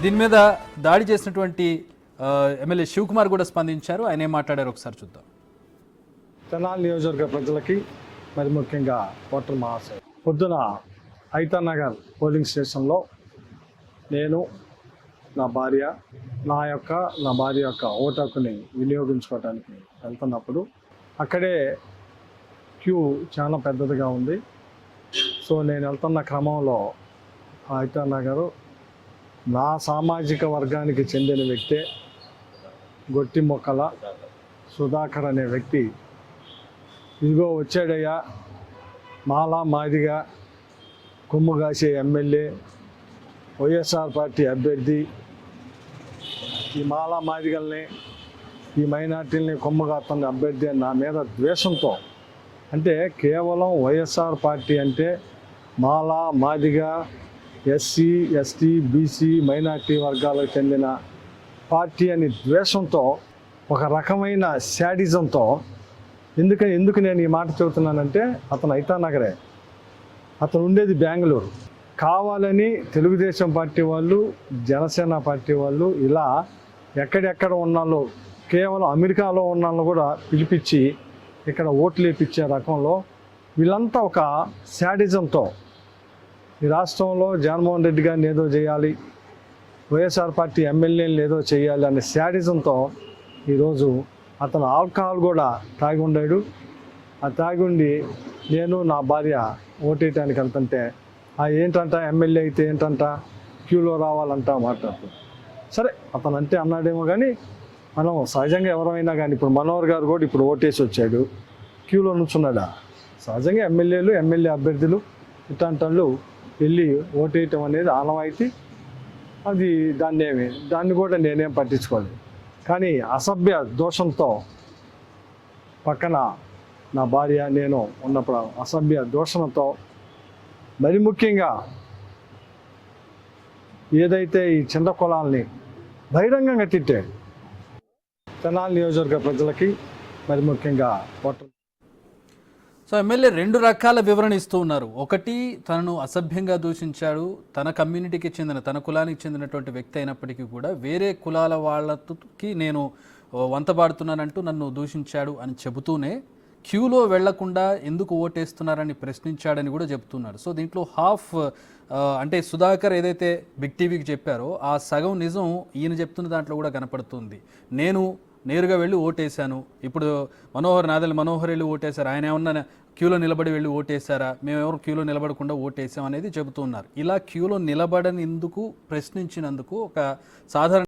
దీని మీద దాడి చేసినటువంటి ఎమ్మెల్యే శివకుమార్ కూడా స్పందించారు. ఆయన ఏం మాట్లాడారు ఒకసారి చూద్దాం. తెనాలి నియోజకవర్గ ప్రజలకి మరి ముఖ్యంగా ఓటర్ మహాశయ, పొద్దున ఐతానగర్ పోలింగ్ స్టేషన్లో నేను నా భార్య యొక్క ఓటు హక్కుని వినియోగించుకోవడానికి వెళ్తున్నప్పుడు అక్కడే క్యూ చాలా పెద్దదిగా ఉంది. సో నేను వెళ్తున్న క్రమంలో ఐతానగర్ నా సామాజిక వర్గానికి చెందిన వ్యక్తే గొట్టి మొక్కల సుధాకర్ అనే వ్యక్తి, ఇదిగో వచ్చాడయ్యా మాలా మాదిగా కొమ్ము కాసే ఎమ్మెల్యే, వైఎస్ఆర్ పార్టీ అభ్యర్థి, ఈ మాలా మాదిగల్ని ఈ మైనార్టీలని కొమ్ము కాస్తున్న అభ్యర్థి నా మీద ద్వేషంతో, అంటే కేవలం వైఎస్ఆర్ పార్టీ అంటే మాలా Madiga SC ST BC minority వర్గాలకు చెందిన పార్టీ అని ద్వేషంతో, ఒక రకమైన శాడిజంతో, ఎందుకు నేను ఈ మాట చెబుతున్నానంటే అతను ఐతానగరే, అతను ఉండేది బెంగళూరు. కావాలని తెలుగుదేశం పార్టీ వాళ్ళు, జనసేన పార్టీ వాళ్ళు ఇలా ఎక్కడెక్కడ ఉన్నాలో, కేవలం అమెరికాలో ఉన్నాళ్ళు కూడా పిలిపించి ఇక్కడ ఓట్లు వేయించే రకంలో వీళ్ళంతా ఒక శాడిజంతో ఈ రాష్ట్రంలో జగన్మోహన్ రెడ్డి గారిని ఏదో చేయాలి, వైఎస్ఆర్ పార్టీ ఎమ్మెల్యేలు ఏదో చేయాలి అనే శాడిజంతో ఈరోజు అతను ఆల్కహాల్ కూడా తాగి ఉండాడు. ఆ తాగి ఉండి నేను నా భార్య ఓటేయటానికి వెళ్తుంటే ఏంటంట ఎమ్మెల్యే అయితే ఏంటంట క్యూలో రావాలంట మాట్లాడుతుంది. సరే అతను అంటే అన్నాడేమో కానీ మనం సహజంగా ఎవరైనా కానీ, ఇప్పుడు మనోహర్ గారు కూడా ఇప్పుడు ఓటేసి వచ్చాడు, క్యూలో నుంచున్నాడా? సహజంగా ఎమ్మెల్యే అభ్యర్థులు ఇట్లాంటి వాళ్ళు వెళ్ళి ఓటేయటం అనేది ఆనవాయితీ. అది దాన్ని కూడా నేనేం పట్టించుకోలేదు. కానీ అసభ్య దోషంతో పక్కన నా భార్య నేను ఉన్నప్పుడు అసభ్య దోషంతో, మరి ముఖ్యంగా ఏదైతే ఈ చిన్న కులాల్ని బహిరంగంగా తిట్టాడు. తెనాలి నియోజకవర్గ ప్రజలకి మరి ముఖ్యంగా ఓటర్. సో ఎమ్మెల్యే రెండు రకాల వివరణ ఇస్తూ ఉన్నారు. ఒకటి, తనను అసభ్యంగా దూషించాడు, తన కమ్యూనిటీకి చెందిన, తన కులానికి చెందినటువంటి వ్యక్తి అయినప్పటికీ కూడా వేరే కులాల వాళ్ళకి నేను వంతబాడుతున్నానంటూ నన్ను దూషించాడు అని చెబుతూనే క్యూలో వెళ్లకుండా ఎందుకు ఓటేస్తున్నారని ప్రశ్నించాడని కూడా చెబుతున్నారు. సో దీంట్లో హాఫ్ అంటే సుధాకర్ ఏదైతే బిగ్ టీవీకి చెప్పారో ఆ సగం నిజం ఈయన చెప్తున్న దాంట్లో కూడా కనపడుతుంది. నేను నేరుగా వెళ్ళి ఓటేశాను, ఇప్పుడు నాదెళ్ల మనోహర్ వెళ్ళి ఓటేశారు, ఆయన ఏమన్నా క్యూలో నిలబడి వెళ్ళి ఓటేశారా, మేమెవరు క్యూలో నిలబడకుండా ఓటేసాం అనేది చెబుతున్నారు. ఇలా క్యూలో నిలబడని ఎందుకు ప్రశ్నించినందుకు ఒక సాధారణ